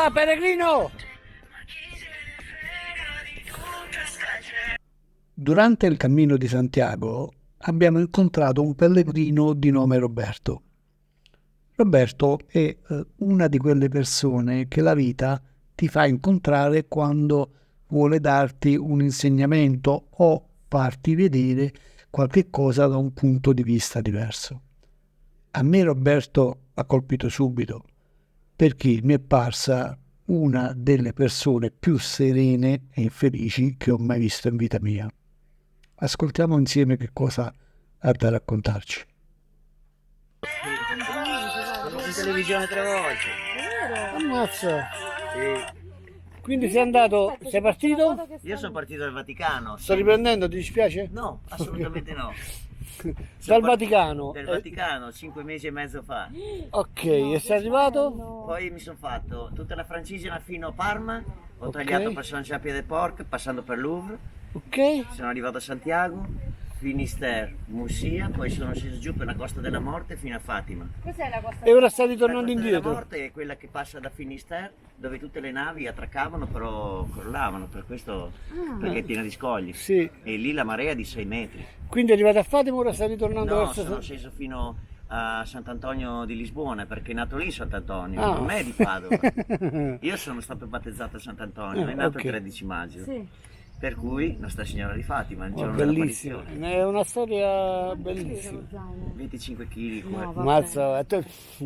Hola Pellegrino! Durante il cammino di Santiago abbiamo incontrato un pellegrino di nome Roberto. Roberto è una di quelle persone che la vita ti fa incontrare quando vuole darti un insegnamento o farti vedere qualche cosa da un punto di vista diverso. A me Roberto ha colpito subito perché mi è parsa una delle persone più serene e felici che ho mai visto in vita mia. Ascoltiamo insieme che cosa ha da raccontarci. In televisione 3 volte. Ammazza! Sì. Quindi sei andato, sei partito? Io sono partito dal Vaticano. Sto riprendendo, ti dispiace? No, assolutamente no. Dal Vaticano. Dal Vaticano, 5 mesi e mezzo fa. Ok, e sei arrivato? Poi mi sono fatto tutta la Francigena fino a Parma, ho tagliato per Saint-Jean-Pied-de-Port, passando per Louvre, Ok. sono arrivato a Santiago, Finisterre, Murcia, poi sono sceso giù per la Costa della Morte fino a Fatima. Cos'è la costa? E ora stai La ritornando Costa della indietro? Morte è quella che passa da Finisterre, dove tutte le navi attraccavano però crollavano, per questo perché è piena di scogli. Sì. E lì la marea è di 6 metri. Quindi è arrivato a Fatima, ora stai ritornando No, verso... sono sceso fino a Sant'Antonio di Lisbona, perché è nato lì Sant'Antonio, Ah. non è di Padova. Io sono stato battezzato a Sant'Antonio, è nato ok. il 13 maggio. Sì. Per cui Nostra Signora di Fatima, il Oh, giorno bellissimo, dell'apparizione. è una storia bellissima. 25 kg. No, vabbè. Mazza,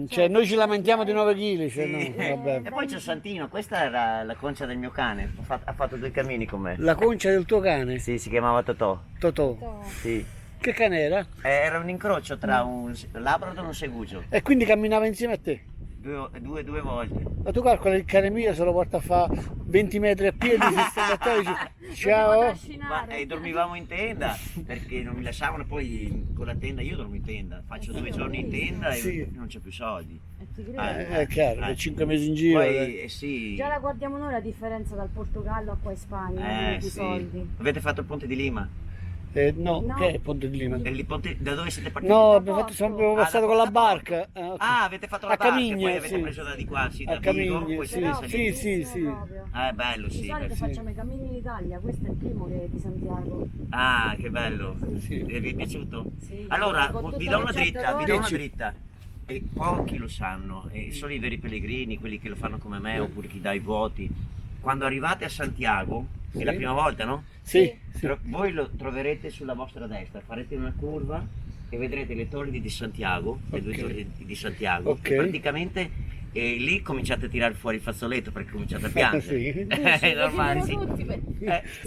cioè noi ci lamentiamo di 9 kg, cioè no, E vabbè. poi c'è Santino, questa era la concia del mio cane, ha fatto 2 cammini con me. La concia del tuo cane, Sì, si chiamava Totò. Totò. Sì. Che cane era? Era un incrocio tra un Labrador e un Segugio, E quindi camminava insieme a te. due volte. Ma tu calcola il cane mio se lo porta a fare 20 metri a piedi, si sta a te e dice ciao. Ma dormivamo in tenda perché non mi lasciavano, poi con la tenda io dormo in tenda, faccio 2 giorni in tenda e Sì. non c'è più soldi. Ti credo. È chiaro, per 5 mesi in giro. Poi sì. Già la guardiamo noi la differenza dal Portogallo a qua in Spagna, di Sì. soldi. Avete fatto il ponte di Lima? No, No. che è il Ponte di Lima? Da dove siete partiti? No, Abbiamo passato con la barca. Ok. Avete fatto la A barca e Camigno, poi avete sì. preso da di qua, sì, A da Vigo, Camigno, poi sì. siete Però saliti. Sì. proprio. Bello, Di sì. solito sì. facciamo i cammini in Italia, questo è il primo che è di Santiago. Ah, che bello. Sì. E vi è piaciuto? Sì. Allora, Con tutte vi do le una certe dritta, vi do una Dici. dritta. E pochi lo sanno, e solo i veri pellegrini, quelli che lo fanno come me, oppure chi dà i voti. Quando arrivate a Santiago, è la Sì. prima volta, no? Sì. Voi lo troverete sulla vostra destra, farete una curva e vedrete le torri di Santiago, le 2 Ok. torri di Santiago, Ok. e praticamente lì cominciate a tirare fuori il fazzoletto perché cominciate a piangere. Sì. È normale, sì. Tutti,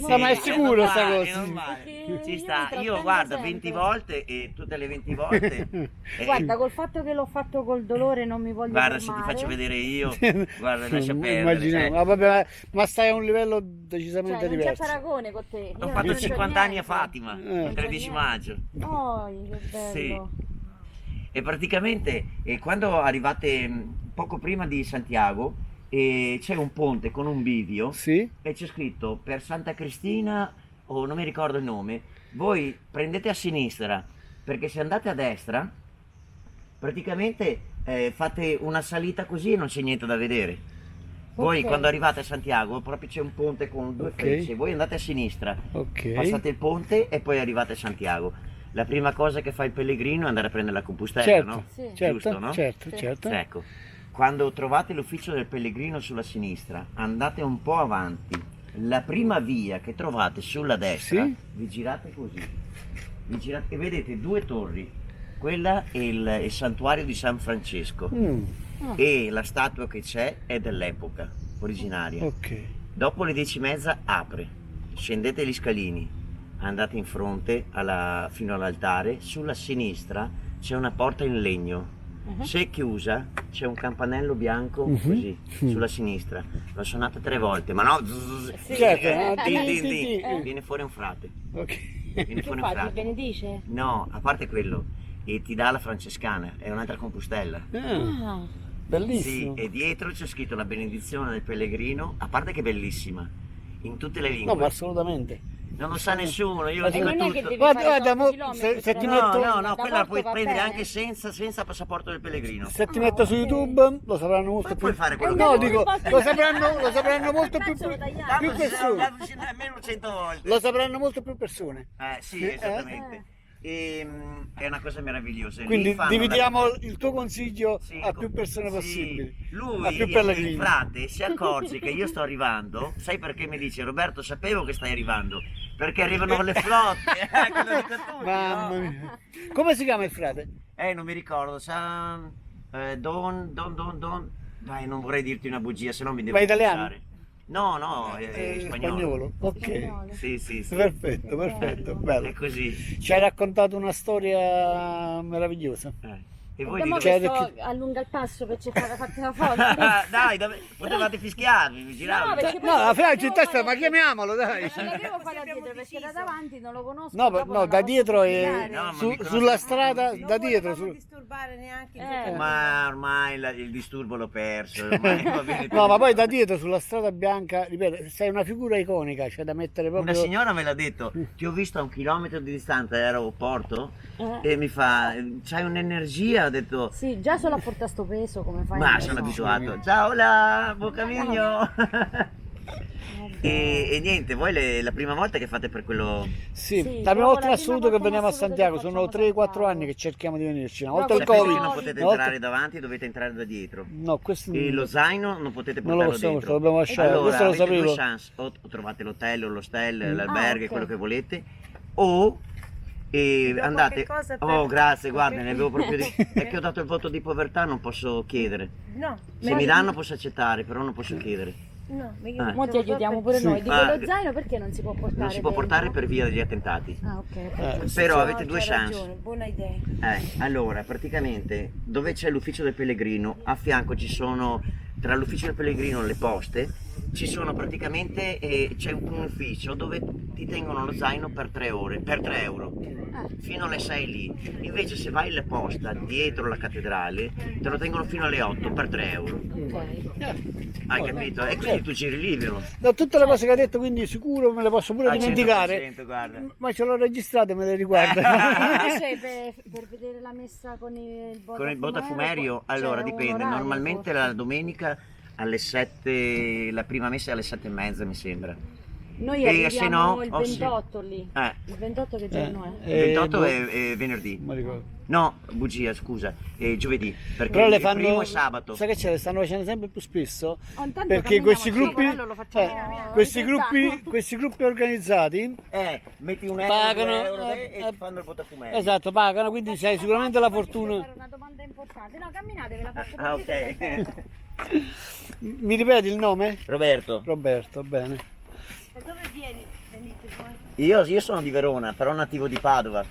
No, ma è sicuro sta normale, cosa. è normale. Perché Ci io sta. mi Io trattengo guardo sempre. 20 volte e tutte le 20 volte Guarda, col fatto che l'ho fatto col dolore non mi voglio guarda, se ti fermare. faccio vedere io, guarda, lascia perdere. Immaginiamo. Ma, vabbè, ma stai a un livello decisamente Cioè, non c'è diverso. paragone con te. Ho Io fatto non c'ho 50 anni a niente. Fatima, Non il c'è 13 niente. maggio. Oh, che bello. Sì. E praticamente quando arrivate poco prima di Santiago c'è un ponte con un bivio Sì? e c'è scritto per Santa Cristina o non mi ricordo il nome, voi prendete a sinistra perché se andate a destra praticamente fate una salita così e non c'è niente da vedere. Voi Ok. quando arrivate a Santiago proprio c'è un ponte con 2 Ok. frecce, voi andate a sinistra, Ok. passate il ponte e poi arrivate a Santiago. La prima cosa che fa il pellegrino è andare a prendere la compostella, Certo, no? Sì. certo, Giusto, no? certo, Sì. certo. Ecco, quando trovate l'ufficio del pellegrino sulla sinistra, andate un po' avanti. La prima via che trovate sulla destra, Sì. vi girate così. Vi girate, e vedete 2 torri. Quella è il santuario di San Francesco Mm, e la statua che c'è è dell'epoca originaria. ok. Dopo le 10:30 apre, scendete gli scalini, andate in fronte fino all'altare, sulla sinistra c'è una porta in legno, se è chiusa c'è un campanello bianco così, sulla sinistra, l'ho suonato 3 volte, ma no, Certo, din, ah, din, sì, din. sì. Viene fuori un frate, Ok. viene Che fuori un fa? Ti frate, benedice? no, a parte quello, e ti dà la francescana, è un'altra compostella. Ah, Ah, Sì, bellissimo. e dietro c'è scritto la benedizione del pellegrino, a parte che è bellissima, in tutte le lingue. No, ma assolutamente. Non lo sa nessuno, io lo E dico non è che tutto. devi Guarda, fare guarda, 8 mo, chilometri se per ti No, metto- no, da quella la puoi porto va prendere bene. anche senza passaporto del pellegrino. Se ti metto su YouTube lo sapranno molto Ma più. puoi fare quello No, che dico, vuoi. lo sapranno molto più, Cazzo, lo tagliamo. più Tanto se no, persone. l'ha vicinato almeno 100 volte. Lo sapranno molto più persone. Sì, esattamente. È una cosa meravigliosa. Lì Quindi fanno dividiamo il tuo consiglio Sì, a più persone sì. possibili. Lui, a più il pellegrini. frate, si accorge che io sto arrivando. Sai perché mi dice Roberto, sapevo che stai arrivando? Perché arrivano le flotte. Lo dico tutti, Mamma no? mia. Come si chiama il frate? Non mi ricordo, sa... Don... Dai, non vorrei dirti una bugia, se no mi devo Ma italiano? pensare. No, è spagnolo. Ok. Sì. Perfetto, bello. È così. Ci hai raccontato una storia meravigliosa. E voi Abbiamo di Cioè, dove... questo allunga il passo per cercare di farti una foto. Dai, potevate fischiarmi, mi No, giravate. perché No, la Francia in testa, ma chiamiamolo, dai. non l'avevo fare da dietro perché da davanti non lo conosco. No, dopo no, non da la dietro posso è spiegare. No, ma mi sulla conosco strada, tutti. da dietro. Non disturbare neanche il Eh. giocatore. Ma ormai il disturbo l'ho perso, ormai va bene No, ma tutto. poi da dietro sulla strada bianca, ripeto, sei una figura iconica, c'è da mettere Una proprio. signora me l'ha detto, ti ho visto a 1 chilometro di distanza, ero a Porto, Eh. e mi fa, c'hai un'energia, ho detto, Sì, già solo a portare sto peso come fai? ma Non sono lo so. abituato, ciao, là, buon cammino. E niente, voi la prima volta che fate per quello... Sì, Sì, la prima proprio volta in la assoluto prima che veniamo a volta in Santiago, assoluto sono che facciamo 3-4 Santiago. anni che cerchiamo di venirci. Una No, volta il Sapete Covid. che non potete una volta- entrare davanti, dovete entrare da dietro. No, questo E lo zaino non potete non lo portarlo possiamo, dentro. lo dobbiamo lasciare. Allora, Questo lo avete due sapevo. chance, o trovate l'hotel o l'hostel, l'albergo, ok. quello che volete, o do andate... qualche cosa per- Oh, grazie, guarda, ne avevo proprio... Ok. È che ho dato il voto di povertà, non posso chiedere. No, Se mi danno posso accettare, però non posso chiedere. No, Mo ti aiutiamo pure Sì. noi. Di Ah, quello zaino perché non si può portare? Non si può dentro? portare per via degli attentati. Ah, ok. Però No, avete due c'hai chance. ragione, buona idea. Allora, praticamente, dove c'è l'ufficio del pellegrino, a fianco ci sono, tra l'ufficio del pellegrino e le poste, ci sono praticamente, c'è un ufficio dove ti tengono lo zaino per 3 ore, per 3 euro, fino alle 6 lì. Invece se vai alla posta, dietro la cattedrale, te lo tengono fino alle 8 per 3 euro. Hai capito? E quindi tu giri libero. No, tutte le cose che ha detto, quindi sicuro me le posso pure Al dimenticare. 100%, guarda. Ma ce l'ho registrate, me le riguardo. Invece per vedere la messa con il Con il botafumerio, allora c'è un dipende, orario, normalmente forse. la domenica alle 7, la prima messa è alle 7:30 mi sembra. Noi E arriviamo se no, il oh, sì. 28 lì. Eh. Il 28 che giorno è? Il 28 boh, è venerdì. non mi ricordo. No, bugia, scusa, è giovedì, perché Però le il primo fanno, è sabato. sai che c'è, le stanno facendo sempre più spesso, Oh, intanto perché camminiamo, questi sì, gruppi, quello lo facciamo questi in gruppi, questi gruppi organizzati, Metti un euro, pagano, 2 euro e ti fanno il botafumerio. esatto, pagano, quindi c'hai sicuramente la Posso fortuna. fare una domanda importante. No, camminate, ve la faccio Ah, capire. ok. Mi ripeti il nome? Roberto, Roberto, bene. E dove vieni? Venite qua. io sono di Verona, però nativo di Padova.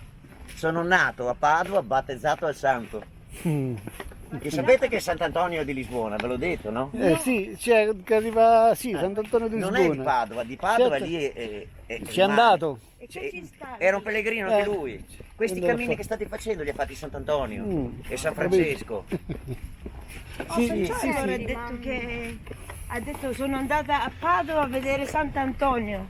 Sono nato a Padova, battezzato al santo. E sapete che Sant'Antonio è di Lisbona, ve l'ho detto, no? Sì, c'è che arriva, sì, Sant'Antonio di Non Lisbona. è di Padova Certo. lì è Ci è andato. E che ci sta? Era un pellegrino anche lui. Questi Allora cammini fa- che state facendo li ha fatti Sant'Antonio e San capito. Francesco. Sì, Perciò sì, allora sì. ha detto che ha detto sono andata a Padova a vedere Sant'Antonio.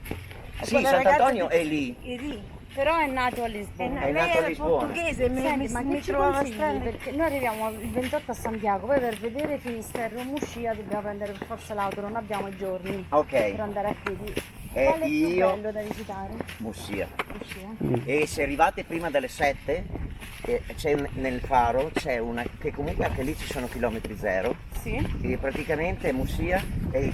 Sì, Quella ragazza Sant'Antonio di- è lì. è lì. Però è nato a Lisbona. È Lei nato a era Lisbona. portoghese, Senti, ma mi che ci trovava consigli? strano. Perché noi arriviamo il 28 a Santiago, poi per vedere Finisterre o Muscia dobbiamo prendere per forza l'auto, non abbiamo i giorni per Ok, andare a piedi. E Qual è il più io- bello da visitare? Mussia. Muscia? E se arrivate prima delle 7, nel faro c'è una, che comunque anche lì ci sono chilometri zero, Sì. e praticamente Mussia è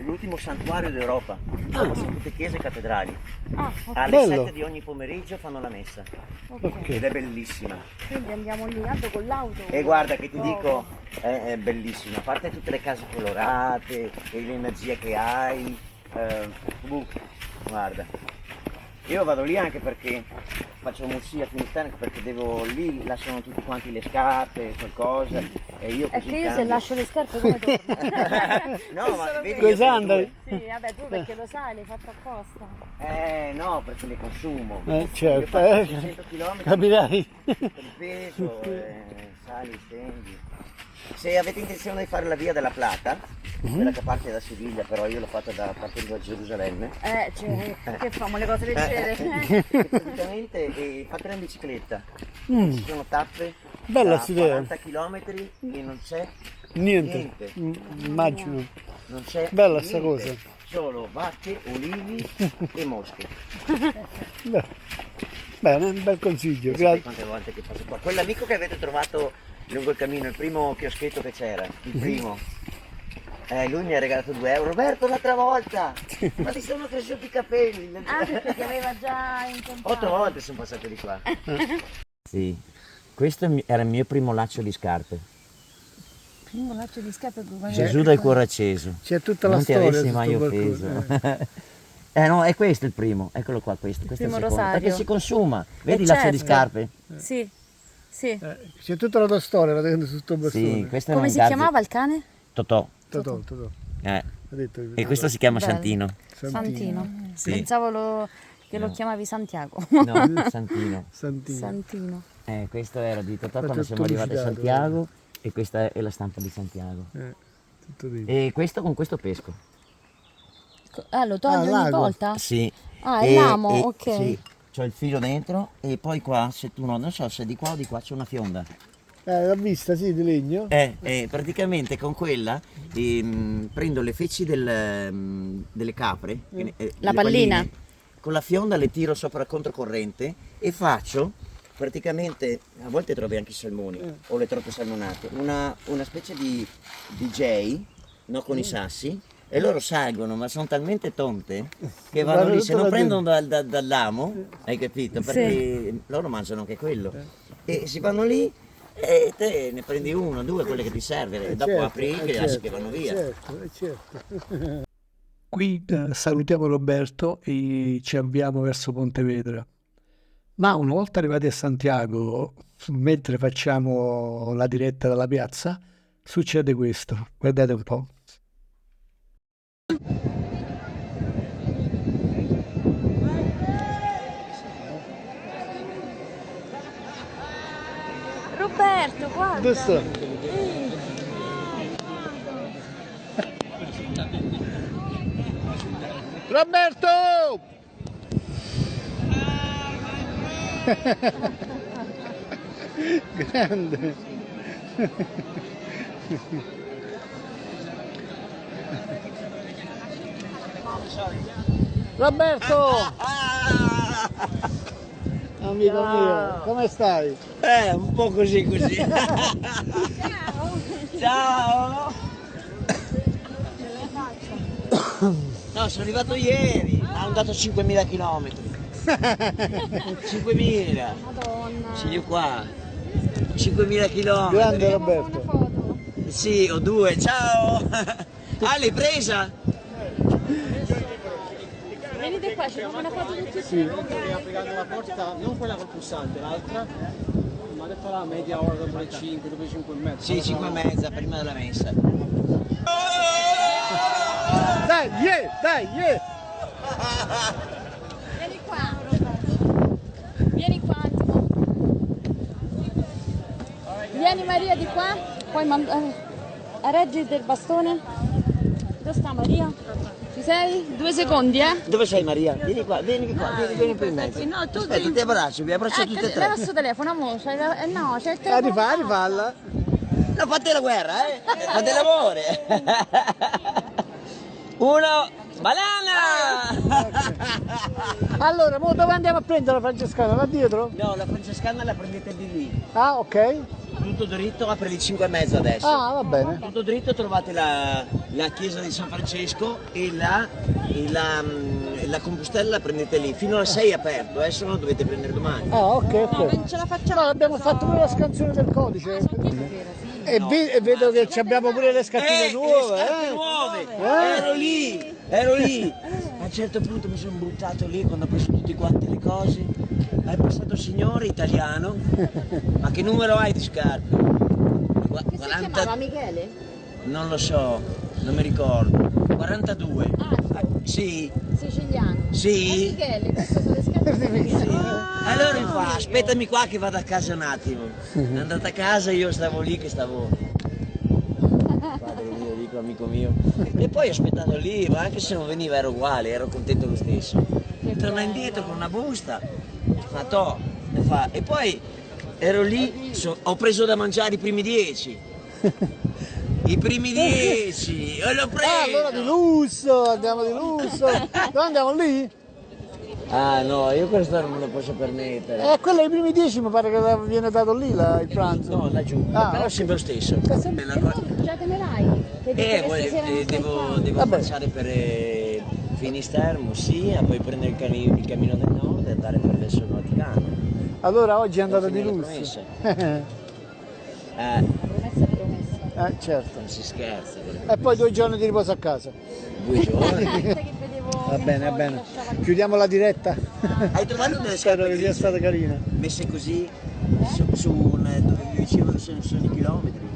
l'ultimo santuario d'Europa. Dopo sono tutte chiese e cattedrali. Ah, ok. Alle Bello. 7 di ogni pomeriggio fanno la messa Ok. ed è bellissima. Quindi andiamo lì, tanto con l'auto. E guarda che ti Poco. dico, è bellissima, a parte tutte le case colorate e l'energia che hai, guarda, io vado lì anche perché faccio Mussia a Finisterre, perché devo lì, lasciano tutti quanti le scarpe, qualcosa, e io È così che io se cambio. lascio le scarpe come torno? No, ma vedi Coi io sono sandali? Sì, vabbè, tu perché lo sai, l'hai fatto apposta. no, perché le consumo. Certo, Io faccio 600 km capirai. per il peso, sali, stendi. Se avete intenzione di fare la via della Plata, quella che parte da Siviglia, però io l'ho fatta partendo da Gerusalemme. Che famo le cose leggere. Praticamente fate in bicicletta. Ci sono tappe Bella da quest'idea. 40 km e non c'è Niente. Immagino. Non c'è Bella sta niente. cosa. Solo vacche, ulivi e mosche. Beh, bene, un bel consiglio. Sapete Grazie. quante volte che passo qua. Quell'amico che avete trovato lungo il cammino, il primo chioschetto che c'era, il primo. Lui mi ha regalato 2 euro. Roberto, l'altra volta! Ma ti sono cresciuti i capelli! Ah, perché ti aveva già incontrato. 8 volte sono passate di qua. Sì, questo era il mio primo laccio di scarpe. Primo laccio di scarpe per Gesù dal cuore acceso. C'è tutta la Non ti storia. avessi su mai sto offeso. percorso, No, è questo il primo. Eccolo qua, questo è il primo secondo. rosario. Perché si consuma. Vedi il laccio di certo. scarpe? Sì, sì. C'è tutta la tua storia praticamente su sto bastone. Sì, questo Come è si un chiamava il cane? Totò. Totò. Eh. Ha detto che- E questo si chiama Bello. Santino. Santino. Sì. Pensavo che lo No. chiamavi Santiago. No, Santino. Santino. Santino. Questo era di Totò Ma quando tutto siamo arrivati a lucidato, Santiago e questa è la stampa di Santiago. Tutto lì. E questo con questo pesco. Ah, lo togli ogni lago. volta? Sì. Ah, è l'amo, ok. Sì, c'ho il filo dentro e poi qua, se tu non so se di qua o di qua c'è una fionda. L'ha vista, sì, di legno? Praticamente con quella prendo le feci delle capre, La le pallina. palline, con la fionda le tiro sopra il controcorrente e faccio praticamente, a volte trovi anche i salmoni o le troppe salmonate, una specie di DJ, no, con i sassi, e loro salgono, ma sono talmente tonte che vanno lì, se non prendono dall'amo, hai capito? Perché loro mangiano anche quello. E si vanno lì e te ne prendi 1, 2, quelle che ti serve, e dopo apri e li lasci che vanno via. Certo. Qui salutiamo Roberto e ci avviamo verso Pontevedra. Ma una volta arrivati a Santiago, mentre facciamo la diretta dalla piazza, succede questo. Guardate un po'. Roberto, guarda. Dove sta? Roberto! Grande! Roberto! Amico mio, come stai? Un po' così. Ciao! No, sono arrivato ieri, hanno dato 5.000 km. 5.000! Madonna. Sì, io qua. 5.000 km. Grande Una Roberto! foto. Sì, ho 2, ciao! Ah, l'hai presa? Venite qua, ci fanno una foto tutti Sì. Aprendo la porta, non quella col pulsante, l'altra, ma ha detto la media ora dopo le 5, dopo le 5 e mezza. Sì, 5 e mezza, prima della messa. Dai, dai, Vieni qua. Vieni qua un attimo. Vieni Maria di qua. Poi reggi del bastone. Dove sta Maria? Ci sei? 2 secondi, Dove sei Maria? Vieni qua, vieni qui in mezzo. No, tu Aspetta, ti abbraccio, vi abbraccio tutte e leva tre. sto telefono, amore. No, c'è il telefono. rifalla! No, fate la guerra, fate l'amore. 1, banana! Allora, mo dove andiamo a prendere la francescana? Là dietro? No, la francescana la prendete di lì. Ah, ok. Tutto dritto, apre le 5 e mezza adesso. Ah, va bene. Tutto dritto trovate la chiesa di San Francesco e la Compostela la prendete lì. Fino alle 6 è aperto, se no dovete prendere domani. Ah, ok, ok. Non ce la facciamo. No, abbiamo fatto pure la scansione del codice. E vedo che ci abbiamo pure le scarpine Le nuove. scarpe nuove! Ero lì! A un certo punto mi sono buttato lì quando ho preso tutti quanti le cose. È passato il signore italiano. Ma che numero hai di scarpe? Che si chiamava Michele? Non lo so, non mi ricordo. 42. Sì, Siciliano. sì. Michele, queste sono le scarpe di Michele. Allora mi fa, aspettami qua che vado a casa un attimo. È andata a casa, io stavo lì che stavo amico mio. E poi ho aspettato lì, ma anche se non veniva ero uguale, ero contento lo stesso. Torna indietro con una busta, fa to, e poi ero lì, ho preso da mangiare i primi 10. I primi 10, e l'ho preso! Ah, allora di lusso, andiamo di lusso. Noi andiamo lì? Ah no, io questo non me lo posso permettere. Quello ai primi 10 mi pare che viene dato lì il pranzo. No, laggiù, però è sempre lo stesso. E non già temerai? Devo passare per Finisterre, Mossia, poi prendere il cammino del nord e andare per verso il Vaticano. Allora oggi è andato di Devo lusso. finire La promessa è promessa. Certo. non si scherza. E poi 2 giorni di riposo a casa. 2 giorni. Che vedevo, Va bene, va bene. Chiudiamo la diretta. Hai trovato delle Spero scarpe che sia stata carina. messe così dove mi dicevano sono i chilometri?